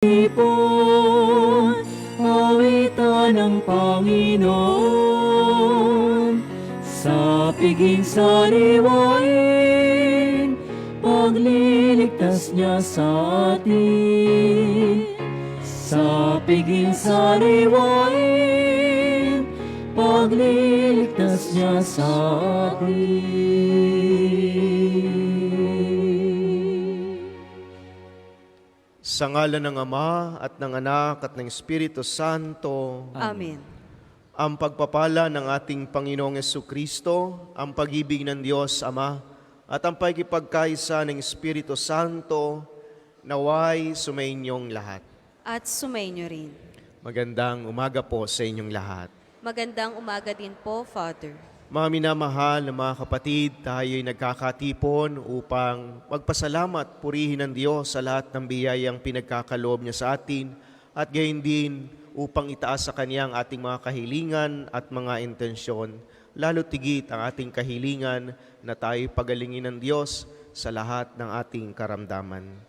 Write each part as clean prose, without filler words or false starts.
Ipon, awitan ng Panginoon, sa piging sariwain, pagliligtas niya sa atin. Sa piging sariwain, pagliligtas niya sa atin. Sa ngalan ng Ama at ng Anak at ng Espiritu Santo. Amen. Ang pagpapala ng ating Panginoong Jesucristo, ang pag-ibig ng Diyos Ama, at ang pagkipagkaisa ng Espiritu Santo, naway sumainyong lahat. At sumainyo rin. Magandang umaga po sa inyong lahat. Magandang umaga din po, Father. Mga minamahal na mga kapatid, tayo'y nagkakatipon upang magpasalamat, purihin ng Diyos sa lahat ng biyayang pinagkakaloob niya sa atin at gayon din upang itaas sa Kanya ang ating mga kahilingan at mga intensyon, lalo tigit ang ating kahilingan na tayo'y pagalingin ng Diyos sa lahat ng ating karamdaman.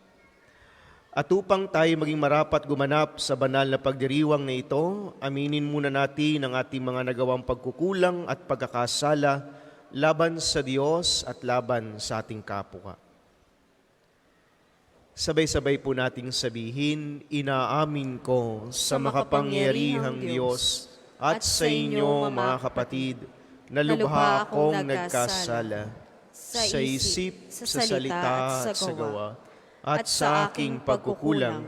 At upang tayo maging marapat gumanap sa banal na pagdiriwang na ito, aminin muna natin ang ating mga nagawang pagkukulang at pagkakasala laban sa Diyos at laban sa ating kapwa. Sabay-sabay po nating sabihin, inaamin ko sa makapangyarihang Diyos at sa inyo mga kapatid, na lubha akong nagkasala sa isip, sa salita at sa gawa, at sa aking pagkukulang,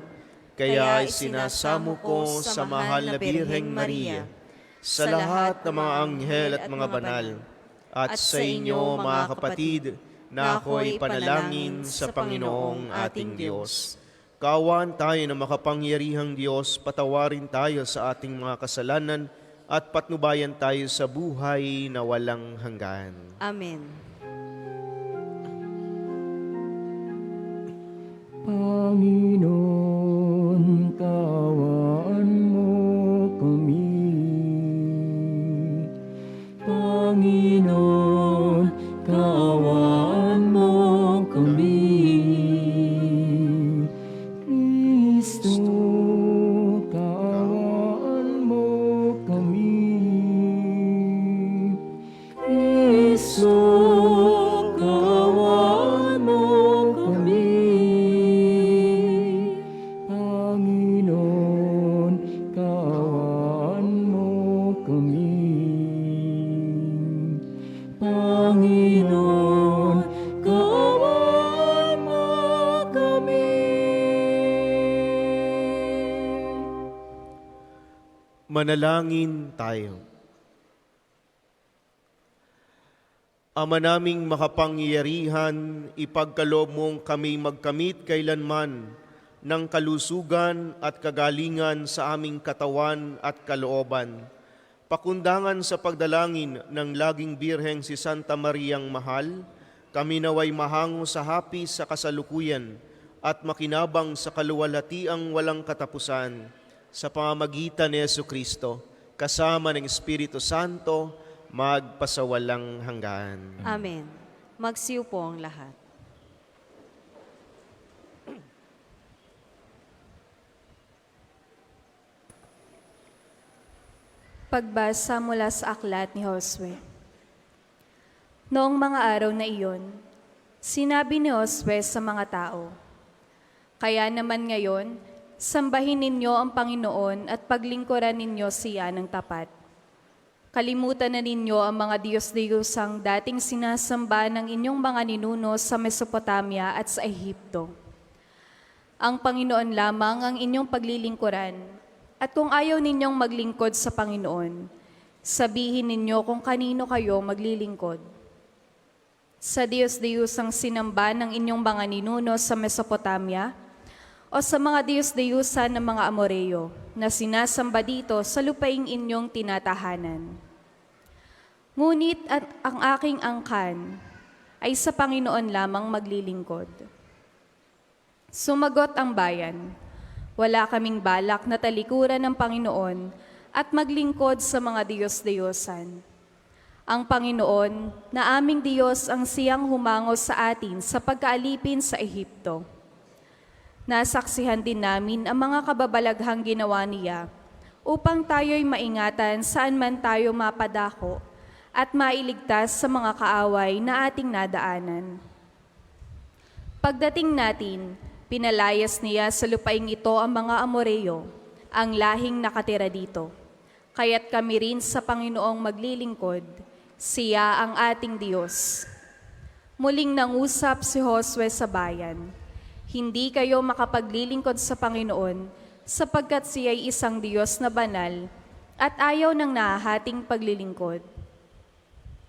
kaya sinasamo ko sa mahal na Birheng Maria, sa lahat ng mga anghel at mga banal, at sa inyo mga kapatid, na ako'y panalangin sa Panginoong ating Diyos. Kawan tayo ng makapangyarihang Diyos, patawarin tayo sa ating mga kasalanan, at patnubayan tayo sa buhay na walang hanggan. Amen. Panginoon, kaawaan mo kami. Panginoon, kaawaan mo kami. Kristo, kaawaan mo kami. Kristo, kaawaan mo kami. Panginoon, kaawaan mo kami. Panginoon, kaawaan mo kami. Manalangin tayo. Ama naming makapangyarihan, ipagkaloob mong kami magkamit kailanman ng kalusugan at kagalingan sa aming katawan at kalooban. Pakundangan sa pagdalangin ng laging Birheng si Santa Mariang Mahal, kami naway mahango sa hapis sa kasalukuyan at makinabang sa kaluwalhatiang walang katapusan sa pamamagitan ni Jesucristo, kasama ng Espiritu Santo, magpasawalang hanggan. Amen. Magsiyo po ang lahat. Pagbasa mula sa aklat ni Josue. Noong mga araw na iyon, sinabi ni Josue sa mga tao, "Kaya naman ngayon, sambahin ninyo ang Panginoon at paglingkuran ninyo siya ng tapat. Kalimutan na ninyo ang mga Diyos-Diyosang dating sinasamba ng inyong mga ninuno sa Mesopotamia at sa Ehipto. Ang Panginoon lamang ang inyong paglilingkuran, at kung ayaw ninyong maglingkod sa Panginoon, sabihin ninyo kung kanino kayo maglilingkod. Sa Diyos-Diyosang sinamba ng inyong mga ninuno sa Mesopotamia, o sa mga Diyos-Diyusan ng mga Amoreo na sinasamba dito sa lupaing inyong tinatahanan. Ngunit at ang aking angkan ay sa Panginoon lamang maglilingkod." Sumagot ang bayan, "Wala kaming balak na talikuran ng Panginoon at maglingkod sa mga Diyos-Diyosan. Ang Panginoon na aming Diyos ang siyang humango sa atin sa pagkaalipin sa Ehipto. Nasaksihan din namin ang mga kababalaghang ginawa niya upang tayo'y maingatan saan man tayo mapadako at mailigtas sa mga kaaway na ating nadaanan. Pagdating natin, pinalayas niya sa lupaing ito ang mga Amoreo, ang lahing nakatira dito. Kaya't kami rin sa Panginoong maglilingkod, siya ang ating Diyos. Muling nangusap si Josue sa bayan, hindi kayo makapaglilingkod sa Panginoon sapagkat siya'y isang Diyos na banal at ayaw ng nahahating paglilingkod.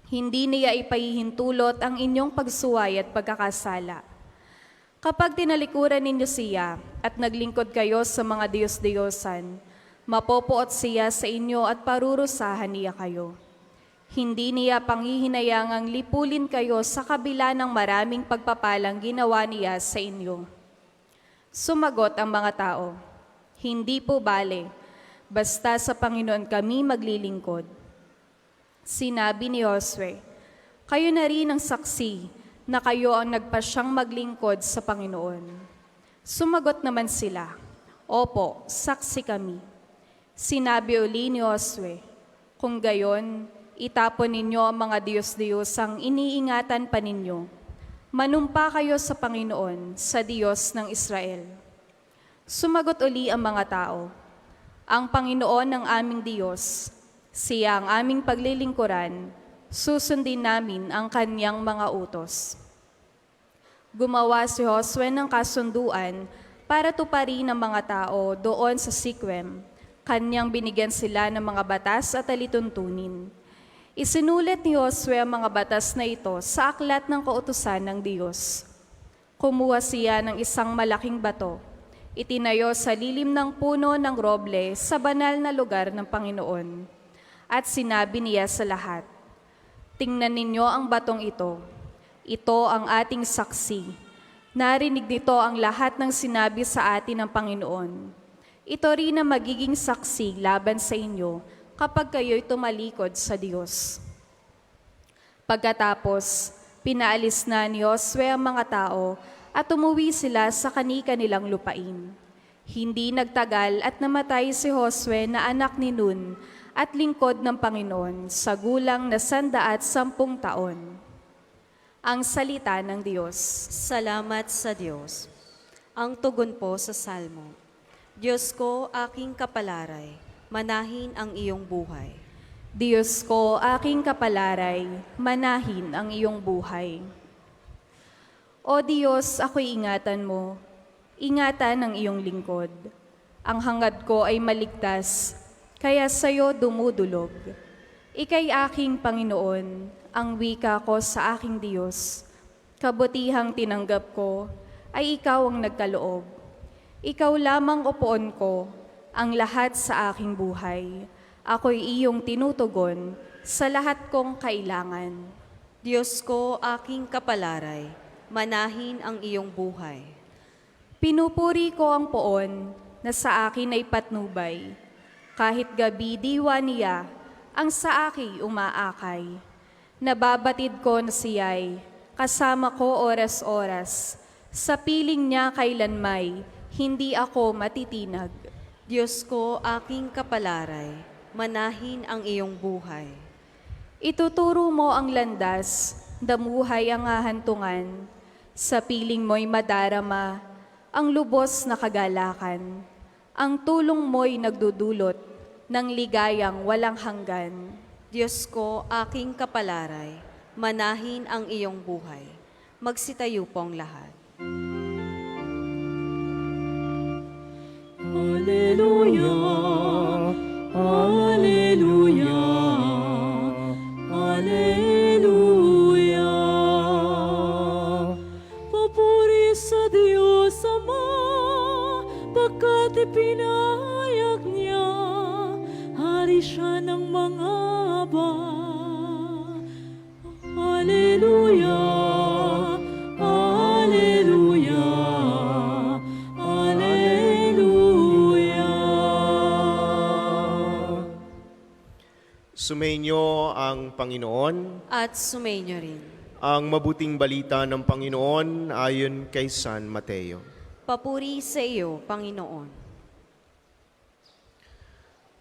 Hindi niya ipahihintulot ang inyong pagsuway at pagkakasala. Kapag tinalikuran ninyo siya at naglingkod kayo sa mga Diyos-Diyosan, mapopoot siya sa inyo at parurusahan niya kayo. Hindi niya panghihinayangang lipulin kayo sa kabila ng maraming pagpapalang ginawa niya sa inyo. Sumagot ang mga tao, hindi po bale, basta sa Panginoon kami maglilingkod. Sinabi ni Josue, kayo na rin ang saksi na kayo ang nagpasyang maglingkod sa Panginoon. Sumagot naman sila, opo, saksi kami. Sinabi uli ni Josue, kung gayon, itapon ninyo ang mga Diyos-Diyosang iniingatan pa ninyo. Manumpa kayo sa Panginoon, sa Diyos ng Israel. Sumagot uli ang mga tao, ang Panginoon ng aming Diyos, siya ang aming paglilingkuran, susundin namin ang kanyang mga utos. Gumawa si Josue ng kasunduan para tuparin ang mga tao doon sa Siquem. Kanyang binigyan sila ng mga batas at alituntunin. Isinulat ni Josue ang mga batas na ito sa aklat ng kautusan ng Diyos. Kumuha siya ng isang malaking bato. Itinayo sa lilim ng puno ng roble sa banal na lugar ng Panginoon. At sinabi niya sa lahat, tingnan ninyo ang batong ito. Ito ang ating saksi. Narinig nito ang lahat ng sinabi sa atin ng Panginoon. Ito rin ang magiging saksi laban sa inyo kapag kayo'y tumalikod sa Diyos. Pagkatapos, pinaalis na ni Josue ang mga tao at umuwi sila sa kani-kanilang lupain. Hindi nagtagal at namatay si Josue na anak ni Nun at lingkod ng Panginoon sa gulang na 110 taon. Ang salita ng Diyos. Salamat sa Diyos. Ang tugon po sa Salmo. Diyos ko, aking kapalaray, manahin ang iyong buhay. Diyos ko, aking kapalaray, manahin ang iyong buhay. O Diyos, ako'y ingatan mo, ingatan ang iyong lingkod. Ang hangad ko ay maligtas, kaya sa'yo dumudulog. Ika'y aking Panginoon, ang wika ko sa aking Diyos. Kabutihang tinanggap ko, ay ikaw ang nagkaloob. Ikaw lamang upuon ko, ang lahat sa aking buhay. Ako'y iyong tinutugon sa lahat kong kailangan. Diyos ko, aking kapalaray, manahin ang iyong buhay. Pinupuri ko ang poon na sa akin ay patnubay. Kahit gabi diwa niya, ang sa akin umaakay. Nababatid ko na siya'y kasama ko oras-oras. Sa piling niya kailanmay, hindi ako matitinag. Diyos ko, aking kapalaray, manahin ang iyong buhay. Ituturo mo ang landas, damuhay ang hahantungan. Sa piling mo'y madarama, ang lubos na kagalakan. Ang tulong mo'y nagdudulot ng ligayang walang hanggan. Diyos ko, aking kapalaray, manahin ang iyong buhay. Magsitayo po ang lahat. Alleluia, Alleluia, Alleluia. Papuri sa Diyos Ama, pagkat ipinahayag niya, hari siya ng mga aba. Alleluia, Alleluia, Sumainyo ang Panginoon, At sumainyo rin. ang mabuting balita ng Panginoon ayon kay San Mateo. Papuri sa iyo, Panginoon.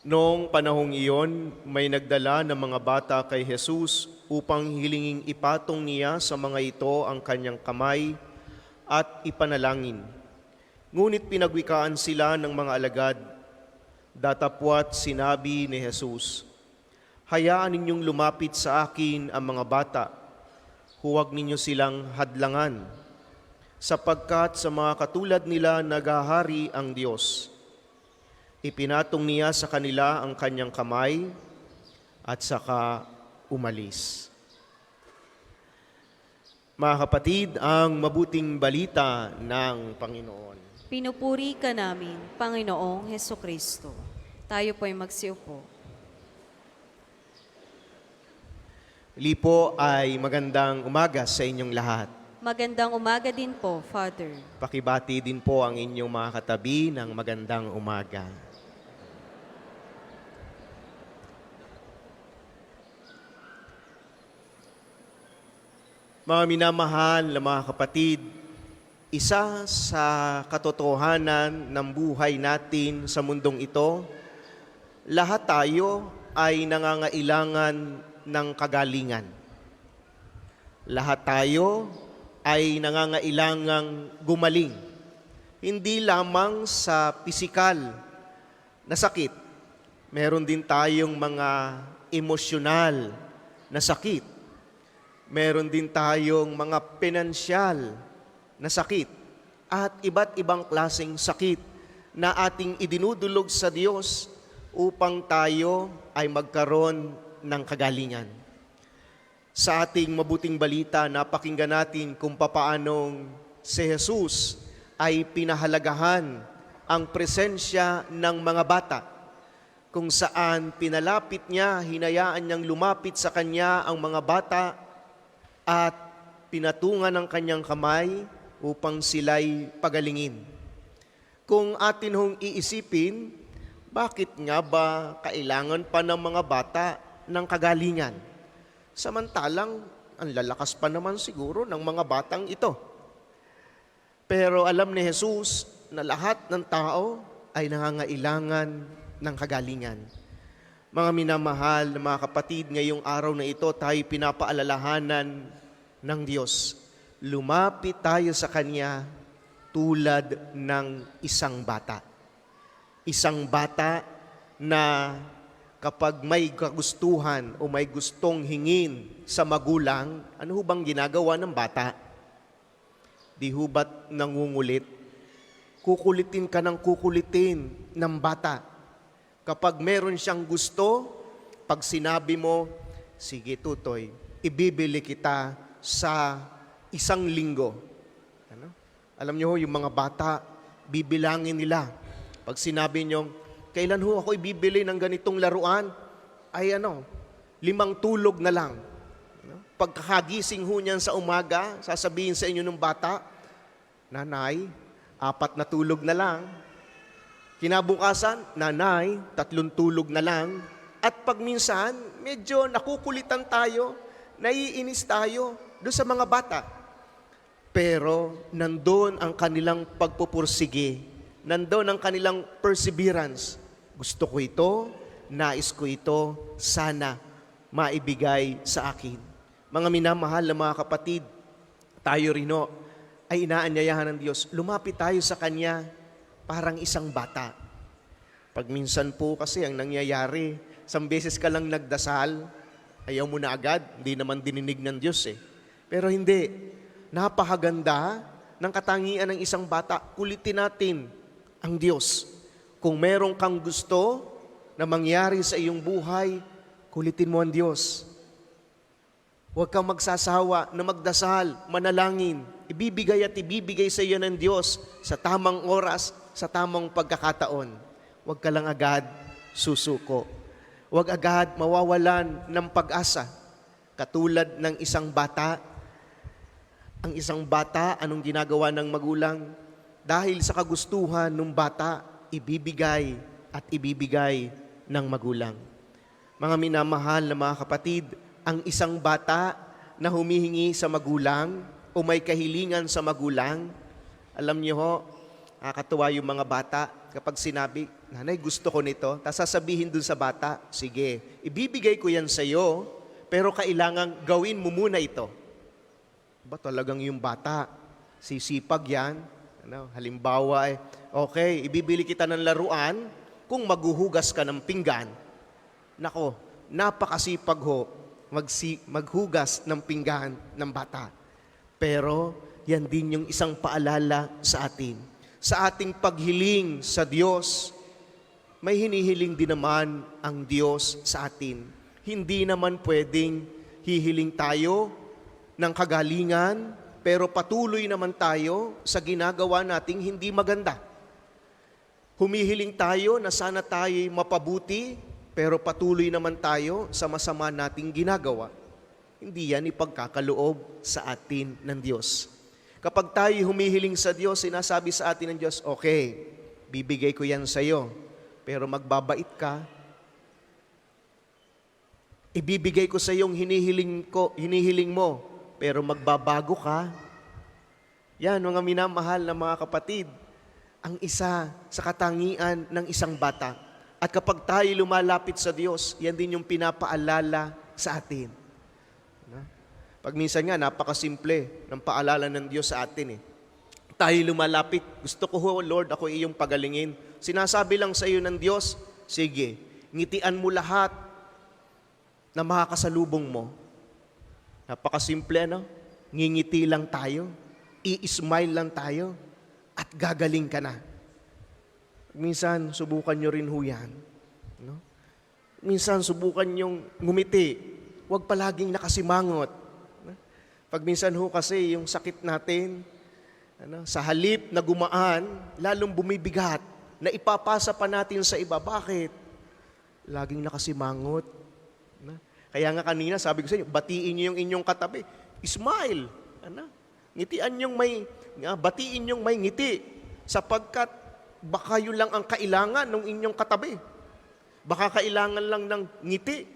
Noong panahong iyon, may nagdala ng mga bata kay Jesus upang hilinging ipatong niya sa mga ito ang kanyang kamay at ipanalangin. Ngunit pinagwikaan sila ng mga alagad. Datapwat sinabi ni Jesus, "Hayaan ninyong lumapit sa akin ang mga bata. Huwag ninyo silang hadlangan, sapagkat sa mga katulad nila naghahari ang Diyos." Ipinatong niya sa kanila ang kanyang kamay at saka umalis. Mga kapatid, ang mabuting balita ng Panginoon. Pinupuri ka namin, Panginoong Hesukristo. Tayo po'y magsiupo. Lipo ay magandang umaga sa inyong lahat. Magandang umaga din po, Father. Pakibati din po ang inyong mga katabi ng magandang umaga. Mga minamahal na mga kapatid, isa sa katotohanan ng buhay natin sa mundong ito, lahat tayo ay nangangailangan ng kagalingan. Lahat tayo ay nangangailangang gumaling. Hindi lamang sa pisikal na sakit, meron din tayong mga emosyonal na sakit. Meron din tayong mga pinansyal na sakit at iba't ibang klaseng sakit na ating idinudulog sa Diyos upang tayo ay magkaroon ng kagalingan. Sa ating mabuting balita, napakinggan natin kung papaanong si Jesus ay pinahalagahan ang presensya ng mga bata, kung saan pinalapit niya, hinayaan niyang lumapit sa kanya ang mga bata at pinatungan ng kanyang kamay upang sila'y pagalingin. Kung atin hong iisipin, bakit nga ba kailangan pa ng mga bata ng kagalingan? Samantalang, ang lalakas pa naman siguro ng mga batang ito. Pero alam ni Jesus na lahat ng tao ay nangangailangan ng kagalingan. Mga minamahal na mga kapatid, ngayong araw na ito tayo pinapaalalahanan ng Diyos. Lumapit tayo sa Kanya tulad ng isang bata. Isang bata na kapag may kagustuhan o may gustong hingin sa magulang, ano ho bang ginagawa ng bata? Di ho ba't nangungulit? Kukulitin ka ng kukulitin ng bata. Kapag meron siyang gusto, pag sinabi mo, "Sige tutoy, ibibili kita sa 1 linggo." Ano? Alam niyo ho, yung mga bata, bibilangin nila. Pag sinabi niyo, "Kailan ho ako ibibili ng ganitong laruan?" Ay 5 tulog na lang. Pagkakagising ho niyan sa umaga, sasabihin sa inyo ng bata, "Nanay, 4 na tulog na lang." Kinabukasan, "Nanay, 3 tulog na lang." At pag minsan, medyo nakukulitan tayo, naiinis tayo doon sa mga bata. Pero nandun ang kanilang pagpupursige, nandun ang kanilang perseverance. Gusto ko ito, nais ko ito, sana maibigay sa akin. Mga minamahal na mga kapatid, tayo rin ay inaanyayahan ng Diyos. Lumapit tayo sa Kanya parang isang bata. Pag minsan po kasi ang nangyayari, isang beses ka lang nagdasal, ayaw mo na agad, hindi naman dininig ng Diyos eh. Pero hindi, napakaganda ng katangian ng isang bata. Kulitin natin ang Diyos. Kung meron kang gusto na mangyari sa iyong buhay, kulitin mo ang Diyos. Huwag kang magsasawa na magdasal, manalangin. Ibibigay at ibibigay sa iyo ng Diyos sa tamang oras, sa tamang pagkakataon. Huwag ka lang agad susuko. Huwag agad mawawalan ng pag-asa. Katulad ng isang bata. Ang isang bata, anong ginagawa ng magulang? Dahil sa kagustuhan ng bata, ibibigay at ibibigay ng magulang. Mga minamahal na mga kapatid, ang isang bata na humihingi sa magulang o may kahilingan sa magulang, alam niyo ho, Nakakatuwa yung mga bata kapag sinabi, nanay, gusto ko nito. Tapos sasabihin dun sa bata, sige, ibibigay ko yan sa'yo, pero kailangan gawin mo muna ito. Ba talagang yung bata, sisipag yan. Halimbawa, okay, ibibili kita ng laruan kung maghuhugas ka ng pinggan. Nako, napakasipag ho maghugas ng pinggan ng bata. Pero yan din yung isang paalala sa atin. Sa ating paghiling sa Diyos, may hinihiling din naman ang Diyos sa atin. Hindi naman pwedeng hihiling tayo ng kagalingan, pero patuloy naman tayo sa ginagawa nating hindi maganda. Humihiling tayo na sana tayo'y mapabuti, pero patuloy naman tayo sa masama nating ginagawa. Hindi yan ipagkakaloob sa atin ng Diyos. Kapag tayo humihiling sa Diyos, sinasabi sa atin ng Diyos, okay, bibigay ko yan sa iyo, pero magbabait ka. Ibibigay ko sa iyong hinihiling mo, pero magbabago ka. Yan, mga minamahal na mga kapatid, ang isa sa katangian ng isang bata. At kapag tayo lumalapit sa Diyos, yan din yung pinapaalala sa atin. Pag minsan nga, napakasimple ng paalala ng Diyos sa atin. Tayo lumalapit, gusto ko, Lord, ako iyong pagalingin. Sinasabi lang sa iyo ng Diyos, sige, ngitian mo lahat na makakasalubong mo. Napakasimple, no? Ngingiti lang tayo, i-smile lang tayo, at gagaling ka na. Minsan, subukan nyo rin ho yan. No? Minsan, subukan nyong ngumiti. Huwag palaging nakasimangot. Pag minsan ho kasi yung sakit natin, sa halip na gumaan, lalong bumibigat, na ipapasa pa natin sa iba. Bakit? Laging nakasimangot. Kaya nga kanina, sabi ko sa inyo, batiin niyo yung inyong katabi. Smile. Batiin yung may ngiti. Sapagkat baka yun lang ang kailangan ng inyong katabi. Baka kailangan lang ng ngiti.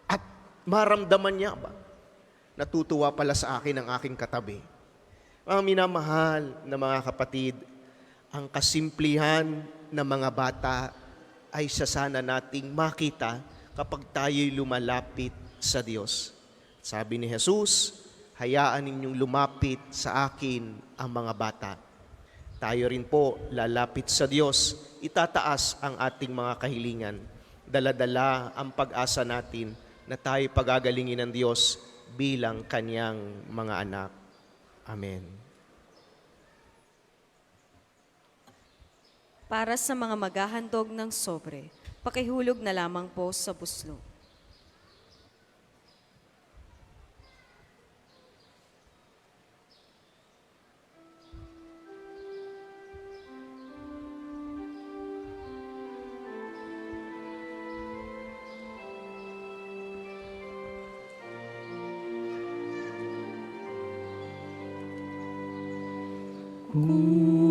At maramdaman niya ba? Natutuwa pala sa akin ang aking katabi. Mga minamahal na mga kapatid, ang kasimplihan ng mga bata ay sana nating makita kapag tayo'y lumalapit sa Diyos. Sabi ni Jesus, hayaan ninyong lumapit sa akin ang mga bata. Tayo rin po lalapit sa Diyos, itataas ang ating mga kahilingan. Dala-dala ang pag-asa natin na tayo pagagalingin ng Diyos bilang Kanyang mga anak. Amen. Para sa mga maghahandog ng sobre, pakihulog na lamang po sa buslo.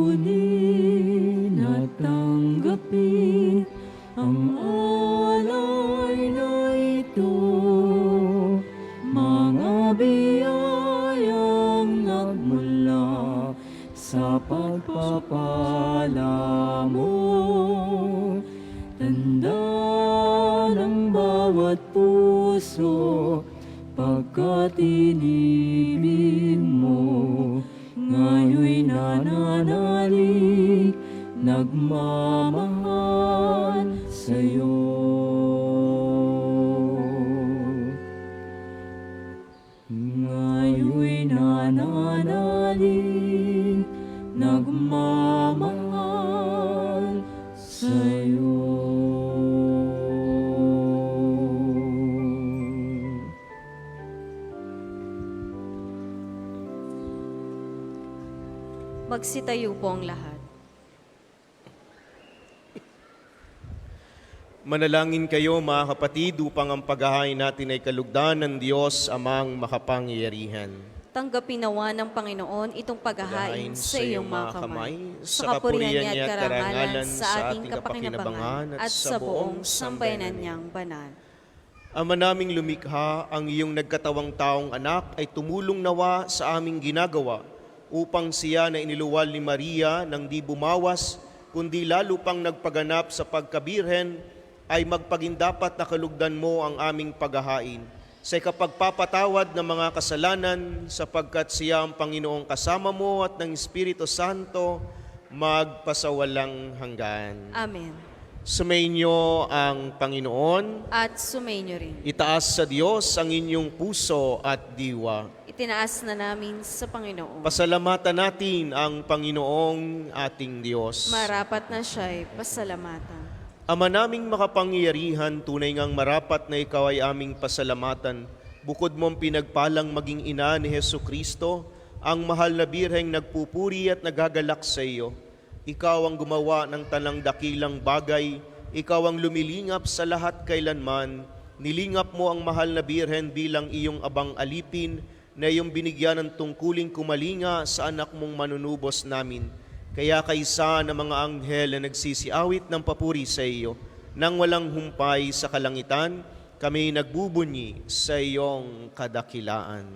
Kunin at tanggapin ang alay na ito, mga biyayang nagmula sa pagpapala mo. Tanda ng bawat puso, pagkat inibig mo. Ngayon'y nananalig, nagmamahal sa'yo. Ngayon'y nananalig, nagmamahal sa'yo. Magsitayo po ang lahat. Manalangin kayo mga kapatid upang ang paghahain natin ay kalugdan ng Diyos amang makapangyarihan. Tanggapin nawa ng Panginoon itong paghahain sa iyong mga kamay, sa kapurihan niya at karangalan sa ating kapakinabangan at sa buong sambayanan niyang banal. Ama naming lumikha, ang iyong nagkatawang taong anak ay tumulong nawa sa aming ginagawa upang siya na iniluwal ni Maria nang di bumawas, kundi lalo pang nagpaganap sa pagkabirhen, ay magpagindapat na kalugdan mo ang aming paghahain sa kapagpapatawad ng mga kasalanan, sapagkat siya ang Panginoong kasama mo at ng Espiritu Santo magpasawalang hanggan. Amen. Sumainyo ang Panginoon. At sumainyo rin. Itaas sa Diyos ang inyong puso at diwa. Itinaas na namin sa Panginoon. Pasalamatan natin ang Panginoong ating Diyos. Marapat na siya'y pasalamatan. Ama naming makapangyarihan, tunay ngang marapat na ikaw ay aming pasalamatan. Bukod mong pinagpalang maging ina ni Hesukristo, ang mahal na birheng nagpupuri at nagagalak sa iyo. Ikaw ang gumawa ng tanang dakilang bagay, ikaw ang lumilingap sa lahat kailanman. Nilingap mo ang mahal na birhen bilang iyong abang alipin, na iyong binigyan ng tungkuling kumalinga sa anak mong manunubos namin. Kaya kaisa ng mga anghel na nagsisiawit ng papuri sa iyo, nang walang humpay sa kalangitan, kami nagbubunyi sa iyong kadakilaan.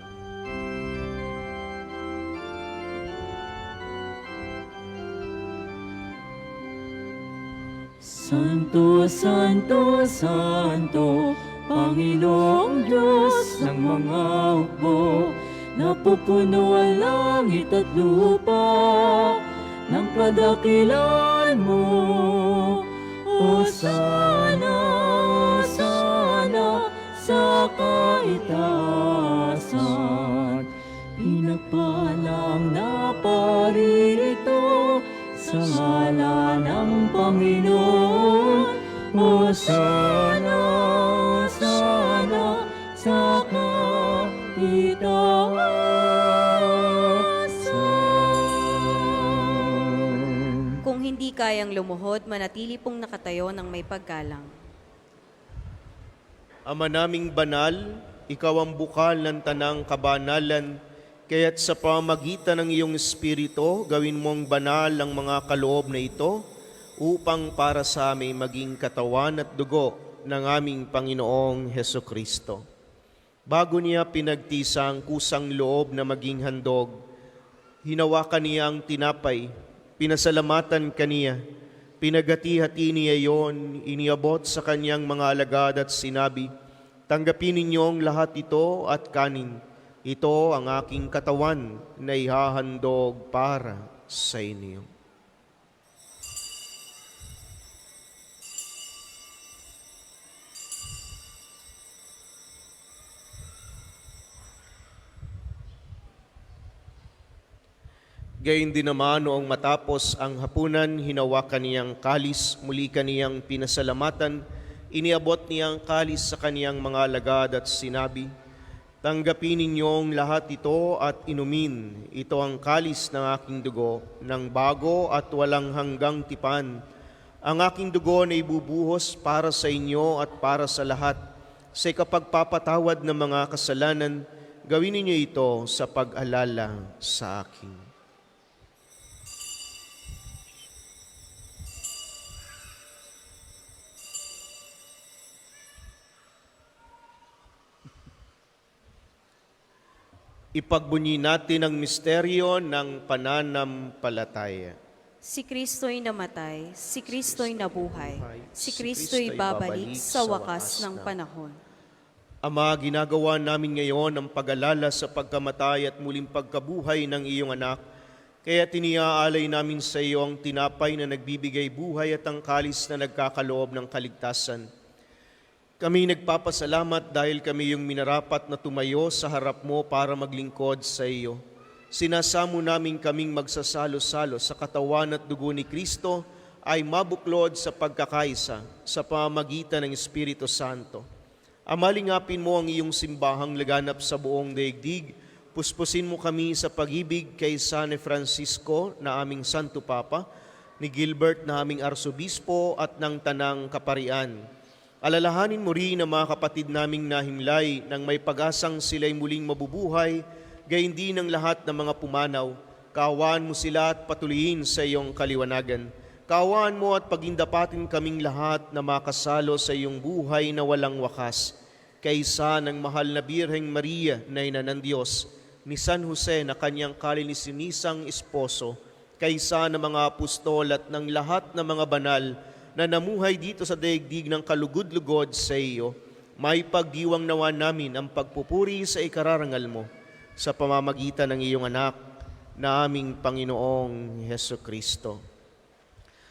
Santo, Santo, Santo, Panginoong Diyos ng mga hukbo, napupuno ang langit at lupa ng kadakilan mo. Hosana, Hosana sa kaitaasan, pinagpalang na paririto sa ngalan ng Panginoon. Hosana, Hosana sa kaitaasan. Kung hindi kayang lumuhod, manatili pong nakatayo ng may paggalang. Ama naming banal, ikaw ang bukal ng tanang kabanalan, kaya't sa pamagitan ng iyong Espiritu, gawin mong banal ang mga kaloob na ito, upang para sa amin maging katawan at dugo ng aming Panginoong Hesukristo. Bago niya pinagtisa ang kusang loob na maging handog, hinawakan niya ang tinapay, pinasalamatan kaniya, pinagati-hati niya iyon, iniabot sa kanyang mga alagad at sinabi, "Tanggapin ninyong lahat ito at kanin. Ito ang aking katawan na ihahandog para sa inyo." Gayun din naman noong matapos ang hapunan, hinawakan niyang kalis, muli kaniyang pinasalamatan, iniabot niyang kalis sa kaniyang mga alagad at sinabi, "Tanggapin ninyong lahat ito at inumin. Ito ang kalis ng aking dugo, ng bago at walang hanggang tipan. Ang aking dugo na ibubuhos para sa inyo at para sa lahat. Sa kapagpapatawad ng mga kasalanan, gawin ninyo ito sa pag-alala sa akin." Ipagbunyi natin ang misteryo ng pananampalataya. Si Kristo'y namatay, si Kristo'y nabuhay, si Kristo'y babalik sa wakas ng panahon. Ama, ginagawa namin ngayon ang pag-alala sa pagkamatay at muling pagkabuhay ng iyong anak, kaya tiniaalay namin sa iyo ang tinapay na nagbibigay buhay at ang kalis na nagkakaloob ng kaligtasan. Kami nagpapasalamat dahil kami yung minarapat na tumayo sa harap mo para maglingkod sa iyo. Sinasamo namin kaming magsasalo-salo sa katawan at dugo ni Kristo ay mabuklod sa pagkakaisa sa pamamagitan ng Espiritu Santo. Amalingapin mo ang iyong simbahang laganap sa buong daigdig. Puspusin mo kami sa pag-ibig kay San Francisco na aming Santo Papa, ni Gilbert na aming Arsobispo at ng Tanang Kaparian. Alalahanin mo rin ang mga kapatid naming nahimlay nang may pag-asang sila'y muling mabubuhay, gayon din ang lahat ng mga pumanaw. Kaawaan mo sila at patuloyin sa iyong kaliwanagan. Kaawaan mo at pagindapatin kaming lahat na makasalo sa iyong buhay na walang wakas. Kaysa ng mahal na Birheng Maria na Ina ng Diyos, ni San Jose na kanyang kalininisang esposo, kaysa ng mga apostol at ng lahat ng mga banal na namuhay dito sa daigdig ng kalugod-lugod sa iyo, may pagdiwang nawa namin ang pagpupuri sa ikararangal mo sa pamamagitan ng iyong anak na aming Panginoong Hesukristo.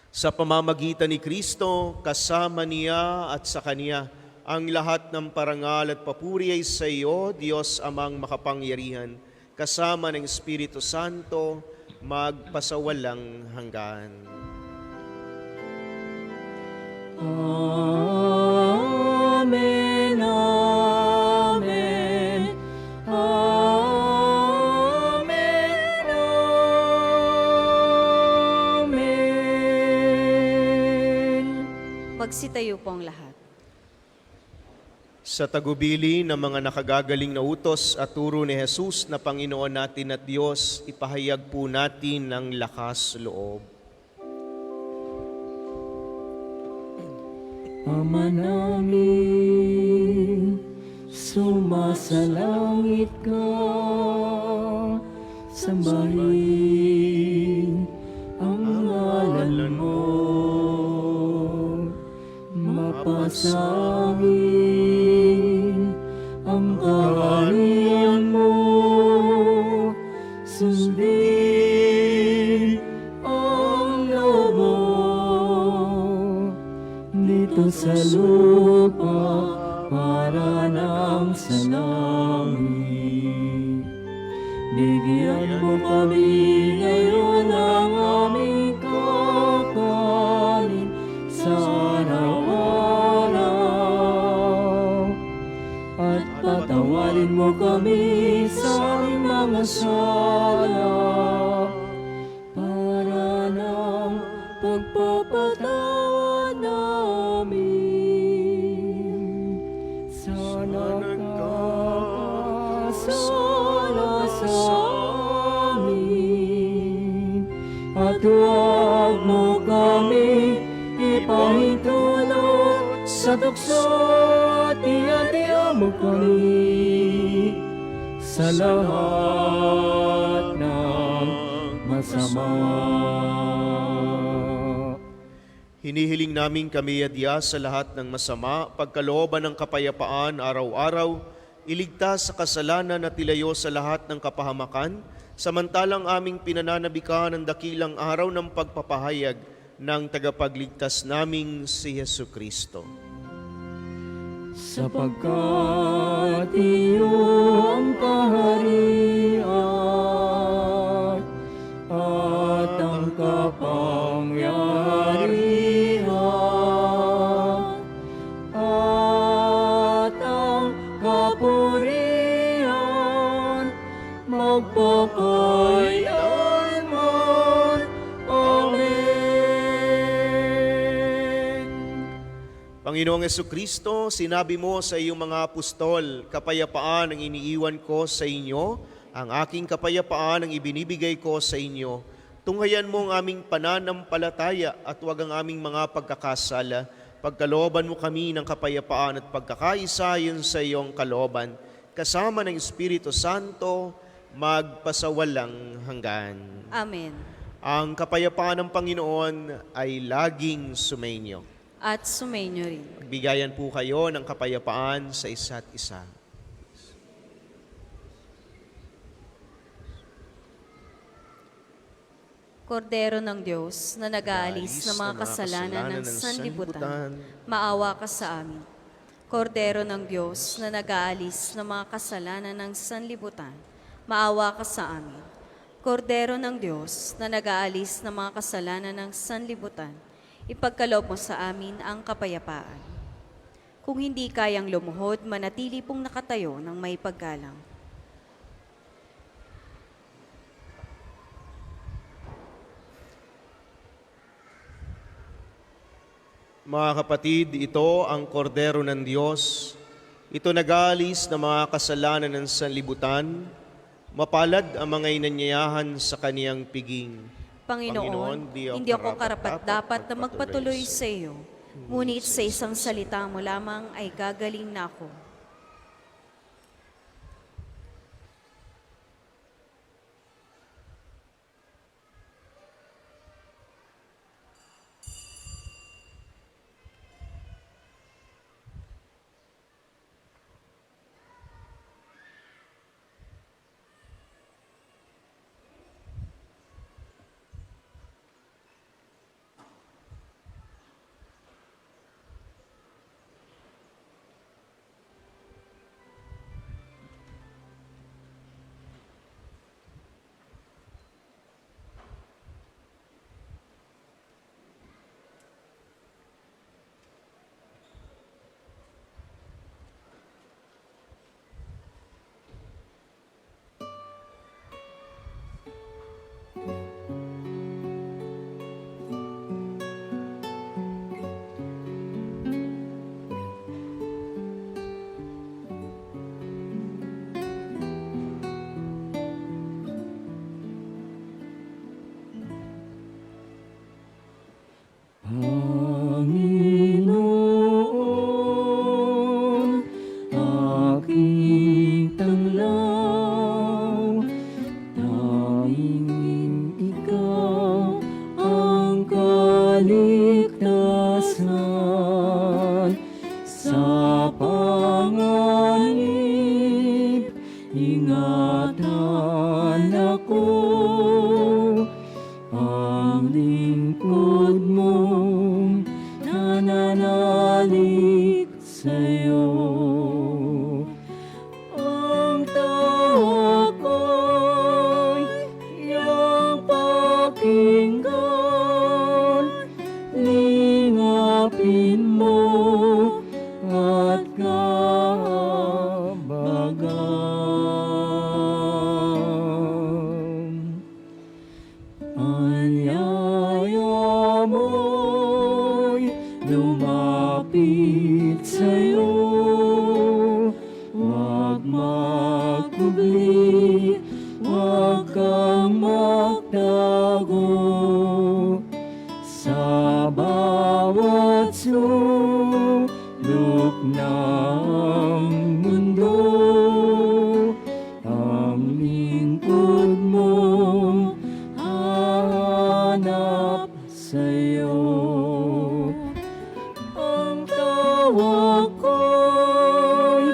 Sa pamamagitan ni Kristo, kasama niya at sa Kanya, ang lahat ng parangal at papuri ay sa iyo, Diyos Amang makapangyarihan, kasama ng Espiritu Santo, magpasawalang hanggan. Amen, amen, amen, amen. Magsitayo po ang lahat. Sa tagubili ng mga nakagagaling na utos at turo ni Jesus na Panginoon natin at Diyos, ipahayag po natin ng lakas loob. Ama namin, sumasalangit ka, sambahin ang ngalan mo, mapasangin ang kaharian mo, sundin ang loob mo dito sa lupa para nang sa langit. Bigyan mo kami ngayon ng aming kakanin sa araw-araw, at patawarin mo kami sa aming mga sala para ng pagpapatawad namin sa nagkakasala sa amin, at huwag mo kami ipahintulot sa tukso, at ihati mo kami sa lahat ng masama. Hinihiling namin kami adya sa lahat ng masama, pagkalooban ng kapayapaan araw-araw, iligtas sa kasalanan at ilayo sa lahat ng kapahamakan, samantalang aming pinananabikan ang dakilang araw ng pagpapahayag ng tagapagligtas naming si Hesukristo. Sapagkat iyo ang kaharian at ang kapangyarihan at ang kapurihan magpakailanman. Amen. Panginoong Hesukristo, sinabi mo sa iyong mga apostol, kapayapaan ang iniiwan ko sa inyo, ang aking kapayapaan ang ibinibigay ko sa inyo. Tunghayan mo ang aming pananampalataya at huwag ang aming mga pagkakasala. Pagkalooban mo kami ng kapayapaan at pagkakaisa yun sa iyong kalooban. Kasama ng Espiritu Santo, magpasawalang hanggan. Amen. Ang kapayapaan ng Panginoon ay laging sumainyo. At sumainyo rin. Bigayan po kayo ng kapayapaan sa isa't isa. Kordero ng Diyos na nag-aalis ng mga kasalanan ng sanlibutan, maawa ka sa amin. Kordero ng Diyos na nag-aalis ng mga kasalanan ng sanlibutan, maawa ka sa amin. Kordero ng Diyos na nag-aalis ng mga kasalanan ng sanlibutan, ipagkaloob mo sa amin ang kapayapaan. Kung hindi kayang lumuhod, manatili pong nakatayo ng may paggalang. Mga kapatid, ito ang kordero ng Diyos. Ito nag-aalis ng mga kasalanan ng sanlibutan. Mapalad ang mga inanyayahan sa kaniyang piging. Panginoon, hindi ako karapat-dapat na magpatuloy sa iyo. Ngunit sa isang salita mo lamang ay gagaling na ako. kaligtasan sa panganib. Ingatan ako, ang lingkod mong nananalig sa'yo. Ang tawag ko'y iyong pakinggan, lingapin mo at kahabagan. Anyaya mo'y lumapit sa'yo, huwag magkubli, huwag kang magtago. Sa bawat sulok ng mundo, ang lingkod mo hanap sa'yo. Ang tawag ko'y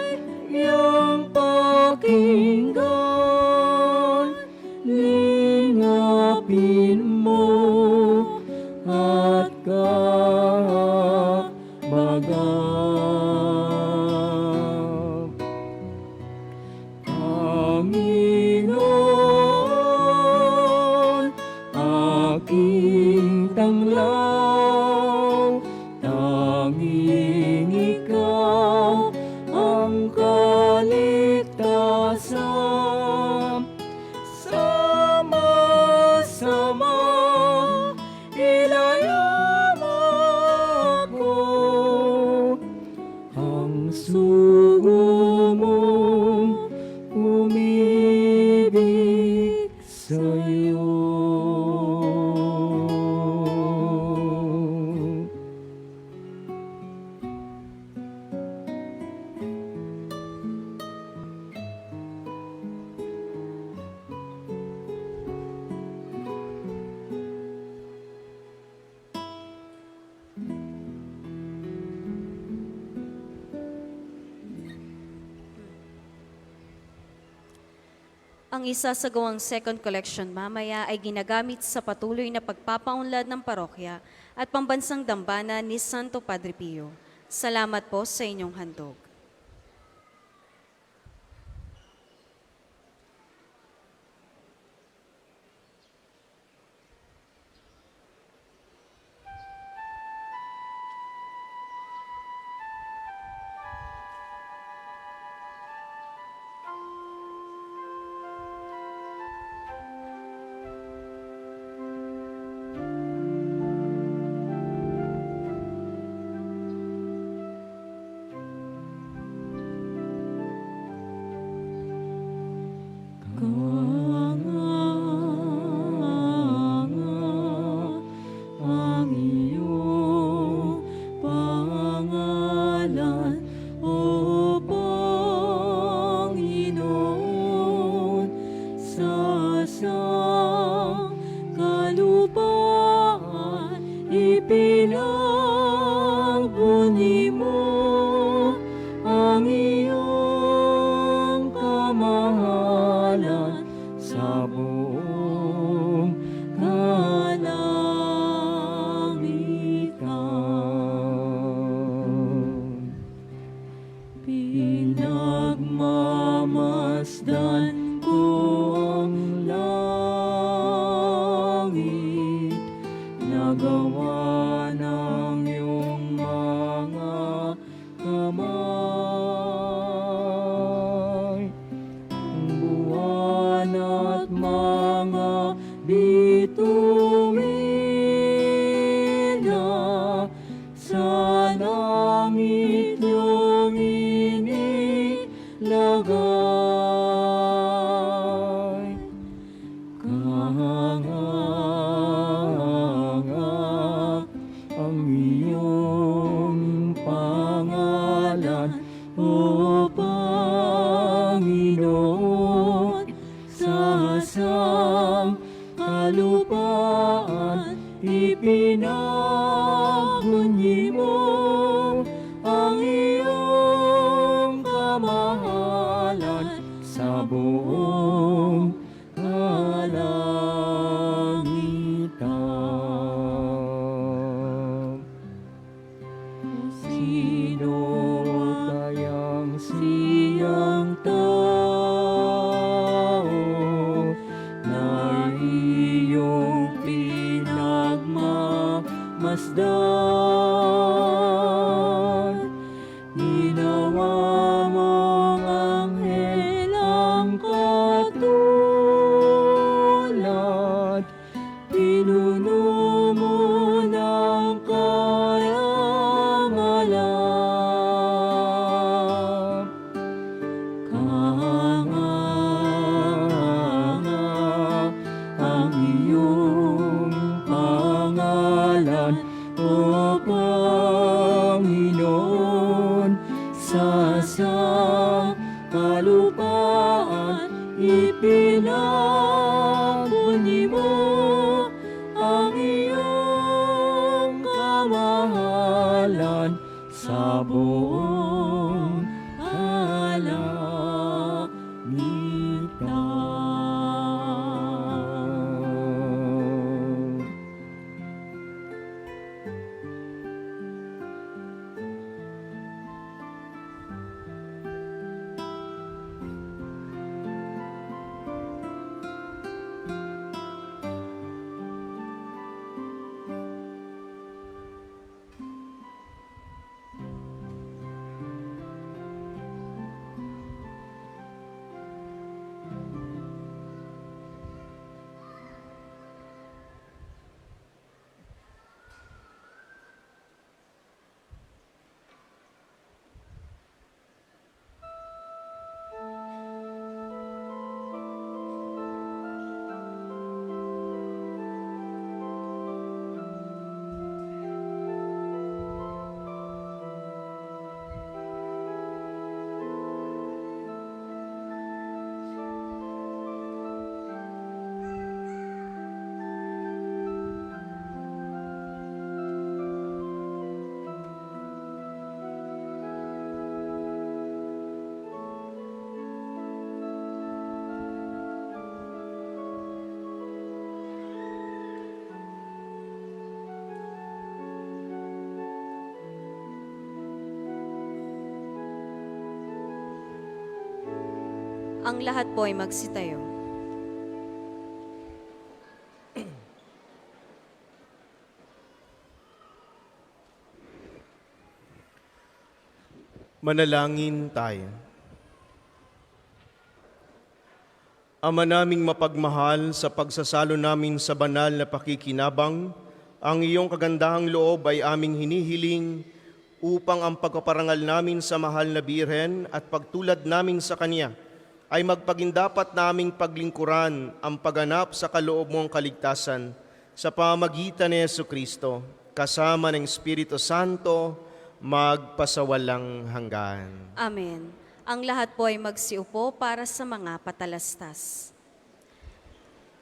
iyong pakinggan, lingapin mo at kahabagan. Panginoon, aking tanglaw, tanging ikaw ang kaligtasan. Sama-sama ilayam ako, ang sugo mong umibig sa'yo. Ang isasagawang second collection mamaya ay ginagamit sa patuloy na pagpapaunlad ng parokya at pambansang dambana ni Santo Padre Pio. Salamat po sa inyong handog. bunyi mo ang iyong kamahalan sa buong kalangitan. Sino kayang siyang tao na iyong pinagmamasdan? Ginawa mong anghel ang katulad, pinuno mo ng karangalan. Kahanga ang iyong pangalan, O Panginoon, sa kalupaan ipinagbunyi mo ang iyong kamahalan sa buong kalangitan. Ang lahat po ay magsitayo. Manalangin tayo. Ama naming mapagmahal, sa pagsasalo namin sa banal na pakikinabang, ang iyong kagandahang loob ay aming hinihiling upang ang pagpaparangal namin sa mahal na Birhen at pagtulad namin sa Kanya ay magpagindapat naming paglingkuran ang pagganap sa kaloob mong kaligtasan sa pamagitan ni Jesucristo, kasama ng Espiritu Santo, magpasawalang hanggan. Amen. Ang lahat po ay magsiupo para sa mga patalastas.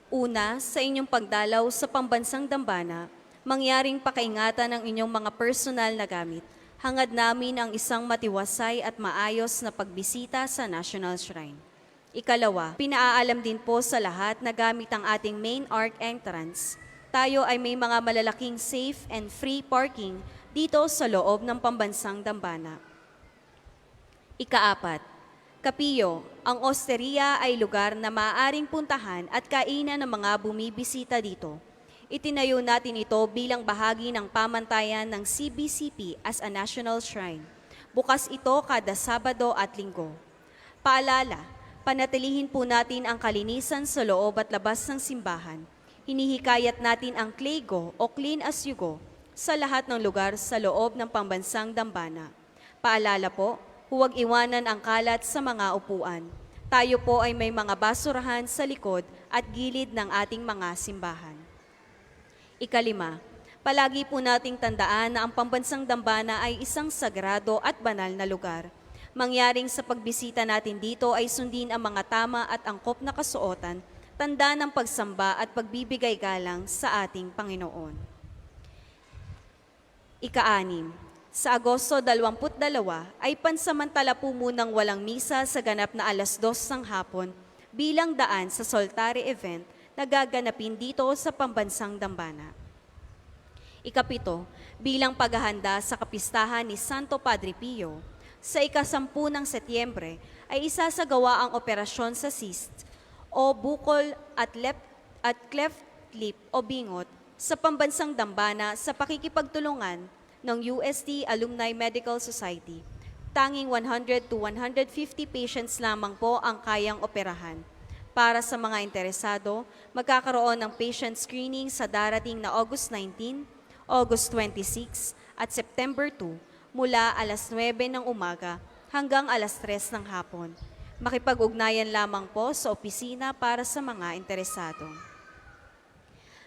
Una, sa inyong pagdalaw sa pambansang dambana, mangyaring pakaingatan ang inyong mga personal na gamit. Hangad namin ang isang matiwasay at maayos na pagbisita sa National Shrine. Ikalawa, pinaalam din po sa lahat na gamit ang ating main arc entrance, tayo ay may mga malalaking safe and free parking dito sa loob ng pambansang dambana. Ikaapat, Kapiyo, ang osteria ay lugar na maaaring puntahan at kainan ng mga bumibisita dito. Itinayo natin ito bilang bahagi ng pamantayan ng CBCP as a national shrine. Bukas ito kada Sabado at Linggo. Paalala, panatilihin po natin ang kalinisan sa loob at labas ng simbahan. Hinihikayat natin ang Clego o Clean as You Go sa lahat ng lugar sa loob ng pambansang dambana. Paalala po, huwag iwanan ang kalat sa mga upuan. Tayo po ay may mga basurahan sa likod at gilid ng ating mga simbahan. Ikalima, palagi po nating tandaan na ang pambansang dambana ay isang sagrado at banal na lugar. Mangyaring sa pagbisita natin dito ay sundin ang mga tama at angkop na kasuotan, tanda ng pagsamba at pagbibigay galang sa ating Panginoon. Ika-6, sa Agosto 22 ay pansamantala po munang walang misa sa ganap na 2:00 ng hapon bilang daan sa Soltare event na gaganapin dito sa Pambansang Dambana. Ika-7, bilang paghahanda sa kapistahan ni Santo Padre Pio, sa ika-10 ng Setyembre ay isasagawa ang operasyon sa cyst o bukol at cleft lip o bingot sa Pambansang Dambana sa pakikipagtulungan ng UST Alumni Medical Society. Tanging 100 to 150 patients lamang po ang kayang operahan. Para sa mga interesado, magkakaroon ng patient screening sa darating na August 19, August 26 at September 2 mula alas 9 ng umaga hanggang alas 3 ng hapon. Makipag-ugnayan lamang po sa opisina para sa mga interesado.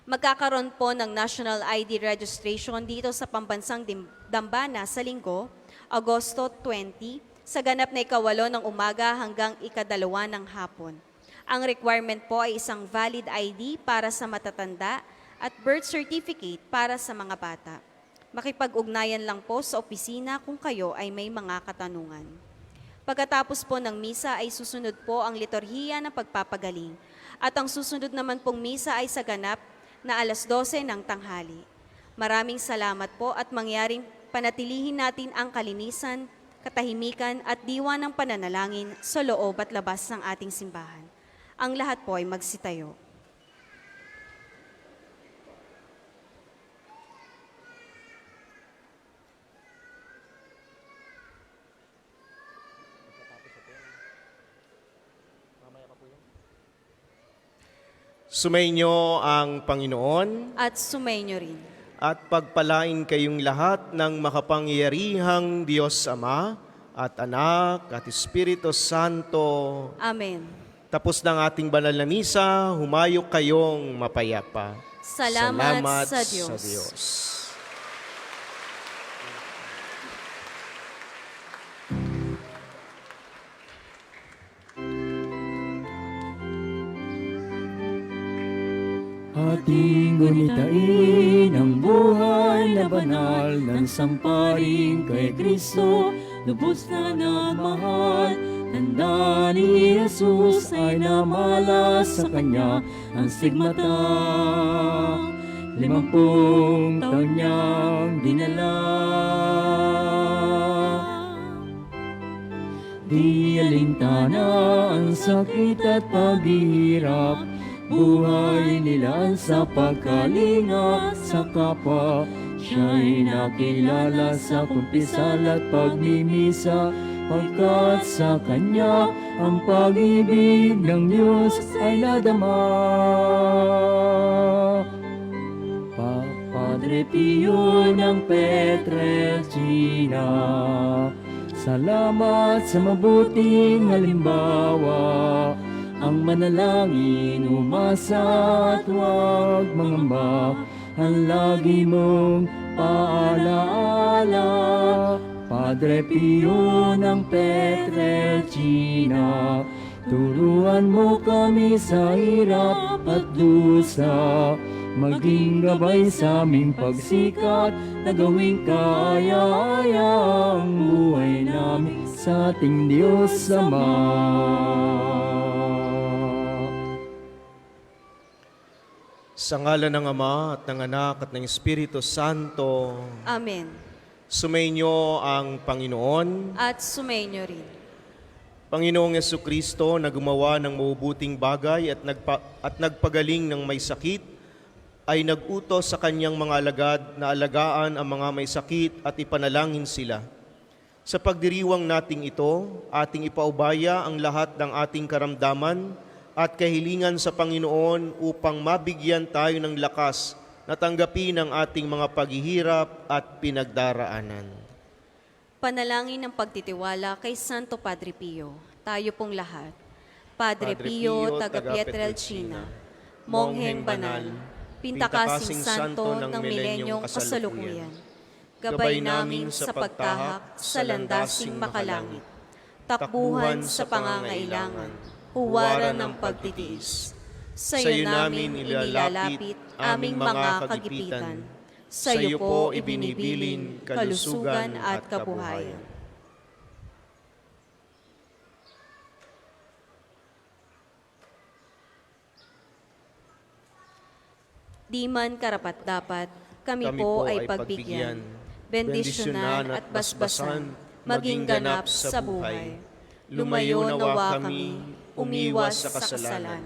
Magkakaroon po ng National ID registration dito sa Pambansang Dambana sa Linggo, Agosto 20, sa ganap na ika-8 ng umaga hanggang ika-2 ng hapon. Ang requirement po ay isang valid ID para sa matatanda at birth certificate para sa mga bata. Makipag-ugnayan lang po sa opisina kung kayo ay may mga katanungan. Pagkatapos po ng misa ay susunod po ang liturhiya ng pagpapagaling at ang susunod naman pong misa ay sa ganap na alas 12 ng tanghali. Maraming salamat po at mangyaring panatilihin natin ang kalinisan, katahimikan at diwa ng pananalangin sa loob at labas ng ating simbahan. Ang lahat po ay magsitayo. Sumainyo ang Panginoon At sumainyo rin. at pagpalain kayong lahat ng makapangyarihang Diyos Ama at Anak at Espiritu Santo. Amen. Tapos ng ating banal na misa, humayo kayong mapayapa. Salamat sa Diyos. Ating gunitain ang buhay na banal ng sampaling kay Kristo, lubos na nagmahal. Tanda ni Jesus ay namalas sa Kanya ang stigmata. 50 taon niyang dinala. Di alintana ang sakit at paghihirap, buhay nila sa pagkalinga sa kapwa. Siya'y nakilala sa kumpisal at pagmimisa, pagkat sa Kanya ang pag-ibig ng Diyos ay nadama. Padre Pio ng Pietrelcina, salamat sa mabuting halimbawa. Ang manalangin, umasa at huwag mangamba, ang lagi mong paalaala. Padre Pio ng Pietrelcina, turuan mo kami sa hirap at dusa, maging gabay sa aming pagsikat na gawing kaaya-aya ang buhay namin sa ating Diyos Ama. Sa ngalan ng Ama at ng Anak at ng Espiritu Santo, Amen. sumainyo ang Panginoon. At sumainyo rin. Panginoong Yesukristo na gumawa ng mabubuting bagay at nagpagaling ng may sakit, ay nag-utos sa kanyang mga alagad na alagaan ang mga may sakit at ipanalangin sila. Sa pagdiriwang nating ito, ating ipaubaya ang lahat ng ating karamdaman at kahilingan sa Panginoon upang mabigyan tayo ng lakas na tanggapin ang ating mga paghihirap at pinagdaraanan. Panalangin ng pagtitiwala kay Santo Padre Pio. Tayo pong lahat. Padre Pio, taga Pietrelcina, Mongheng Banal, Pintakasing Santo ng Milenyong Kasalukuyan, gabay namin sa pagtahak sa landasing makalangit, takbuhan sa pangangailangan, huwaran ng pagtitiis. Sa iyo namin inilalapit aming mga kagipitan, Sa iyo po ibinibilin kalusugan at kabuhayan. Di man karapat-dapat, kami po ay pagbigyan, bendisyonan at basbasan, maging ganap sa buhay. Lumayo nawa kami, umiwas sa kasalanan.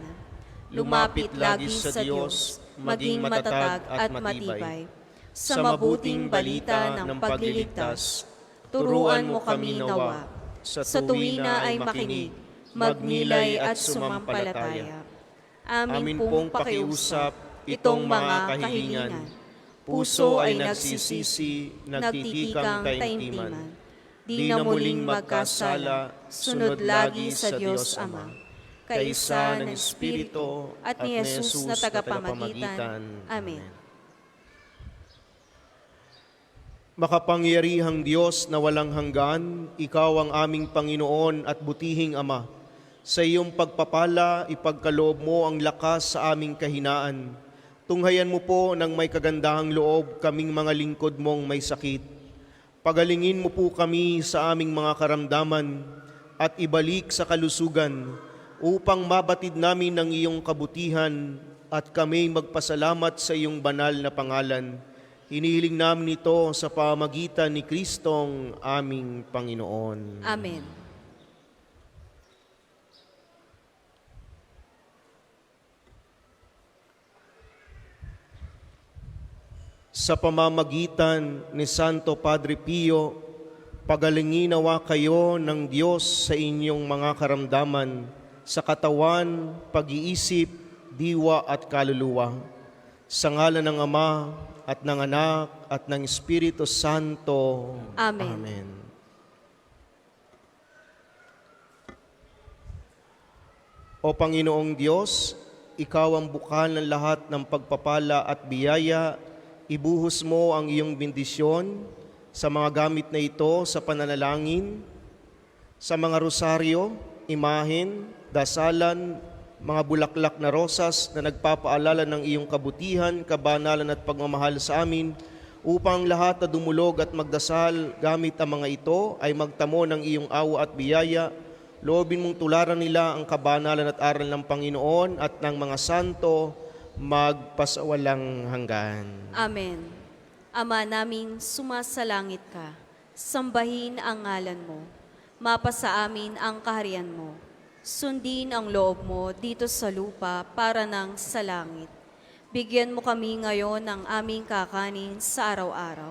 Lumapit lagi sa Diyos, maging matatag at matibay. Sa mabuting balita ng pagliligtas, turuan mo kami nawa. Sa tuwi na ay makinig, magnilay at sumampalataya. Amin pong pakiusap itong mga kahilingan. Puso ay nagsisisi, nagtitikang taimtiman. Di na muling magkasala, sunod lagi sa Diyos Ama, kaisa ng Espiritu at ni Jesus na tagapamagitan. Amen. Makapangyarihang Diyos na walang hanggan, Ikaw ang aming Panginoon at butihing Ama. Sa iyong pagpapala, ipagkaloob mo ang lakas sa aming kahinaan. Tunghayan mo po ng may kagandahang loob kaming mga lingkod mong may sakit. Pagalingin mo po kami sa aming mga karamdaman at ibalik sa kalusugan upang mabatid namin ang iyong kabutihan at kami magpasalamat sa iyong banal na pangalan. Hinihiling namin ito sa pamamagitan ni Kristong aming Panginoon. Amen. Sa pamamagitan ni Santo Padre Pio, pagalingin nawa kayo ng Diyos sa inyong mga karamdaman, sa katawan, pag-iisip, diwa at kaluluwa. Sa ngalan ng Ama at ng Anak at ng Espiritu Santo. Amen. Amen. O Panginoong Diyos, Ikaw ang bukal ng lahat ng pagpapala at biyaya. Ibuhos mo ang iyong bendisyon sa mga gamit na ito sa pananalangin, sa mga rosaryo, imahen, dasalan, mga bulaklak na rosas na nagpapaalala ng iyong kabutihan, kabanalan at pagmamahal sa amin, upang lahat na dumulog at magdasal gamit ang mga ito ay magtamo ng iyong awa at biyaya. Loobin mong tularan nila ang kabanalan at aral ng Panginoon at ng mga santo, magpasawalang hanggan. Amen. Ama naming sumasalangit ka, sambahin ang ngalan mo, mapasa amin ang kaharian mo, sundin ang loob mo dito sa lupa para nang sa langit. Bigyan mo kami ngayon ng aming kakanin sa araw-araw,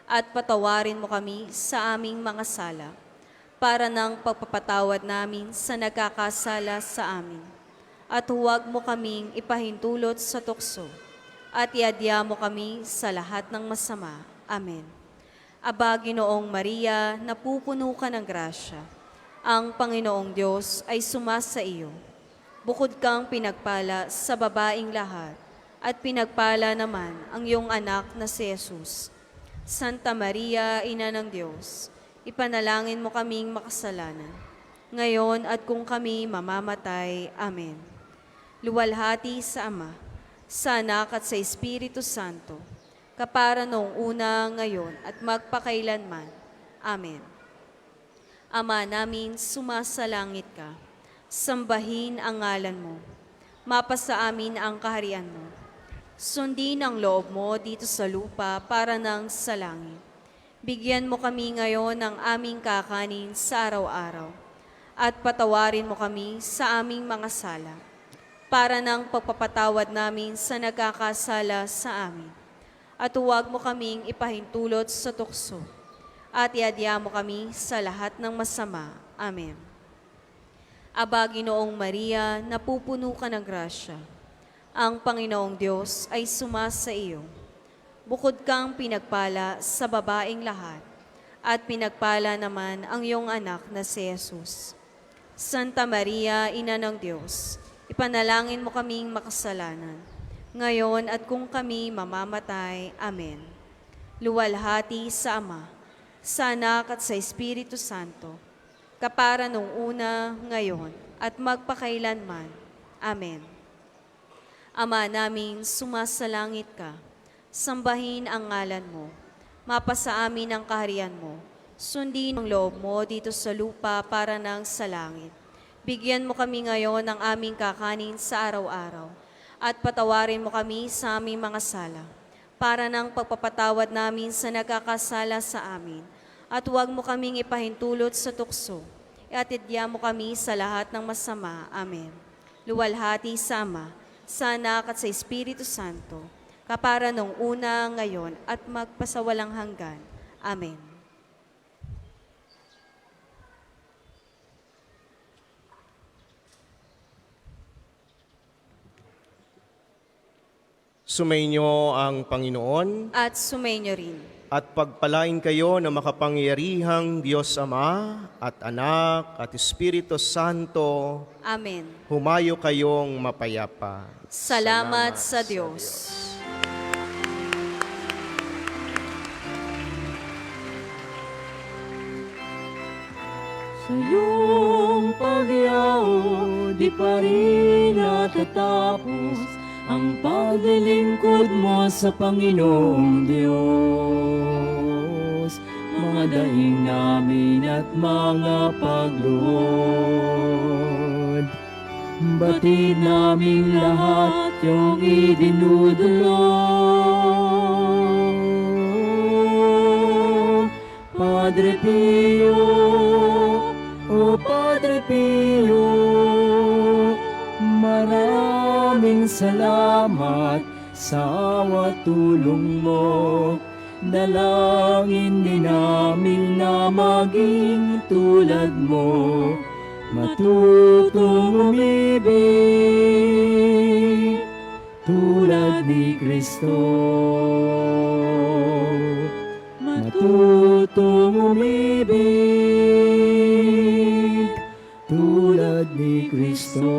at patawarin mo kami sa aming mga sala, para nang pagpapatawad namin sa nagkakasala sa amin. At huwag mo kaming ipahintulot sa tukso, at iadya mo kami sa lahat ng masama. Amen. Aba, Ginoong Maria, napupuno ka ng grasya. Ang Panginoong Diyos ay sumasa iyo. Bukod kang pinagpala sa babaing lahat, at pinagpala naman ang iyong anak na si Jesus. Santa Maria, Ina ng Diyos, ipanalangin mo kaming makasalanan, ngayon at kung kami mamamatay. Amen. Luwalhati sa Ama, sa Anak at sa Espiritu Santo, kapara noong una, ngayon at magpakailanman. Amen. Ama namin, sumasalangit ka, sambahin ang ngalan mo, mapasa amin ang kaharian mo, sundin ang loob mo dito sa lupa para nang sa langit. Bigyan mo kami ngayon ng aming kakanin sa araw-araw, at patawarin mo kami sa aming mga sala, para ng pagpapatawad namin sa nagkakasala sa amin. At huwag mo kaming ipahintulot sa tukso, at iadya mo kami sa lahat ng masama. Amen. Aba, Ginoong Maria, napupuno ka ng grasya. Ang Panginoong Diyos ay sumasa iyo. Bukod kang pinagpala sa babaing lahat, at pinagpala naman ang iyong anak na si Jesus. Santa Maria, Ina ng Diyos, ipanalangin mo kaming makasalanan, ngayon at kung kami mamamatay. Amen. Luwalhati sa Ama, sa Anak at sa Espiritu Santo, kapara nung una, ngayon, at magpakailanman. Amen. Ama naming sumasalangit ka, Sambahin ang ngalan mo. Mapasa amin ang kaharian mo. Sundin ang loob mo dito sa lupa para nang sa langit. Bigyan mo kami ngayon ng aming kakanin sa araw-araw. At patawarin mo kami sa aming mga sala, para ng pagpapatawad namin sa nagkakasala sa amin. At huwag mo kaming ipahintulot sa tukso. At idya mo kami sa lahat ng masama. Amen. Luwalhati sa Ama, sa Anak at sa Espiritu Santo, kapara nung una, ngayon, at magpasawalang hanggan. Amen. Sumainyo ang Panginoon At sumainyo rin. at pagpalain kayo ng makapangyarihang Diyos Ama at Anak at Espiritu Santo. Amen. Humayo kayong mapayapa. Salamat sa Diyos. Sa iyong pagyaw, di pa rin natatapos ang paglilingkod mo sa Panginoong Diyos. Mga daing namin at mga pagluhod, batid namin lahat yung idinudulog. Padre Pio, O Padre Pio, maraming salamat sa awa tulong mo. Dalangin din namin na maging tulad mo, matutong umibig tulad ni Kristo. Matutong umibig tulad ni Kristo.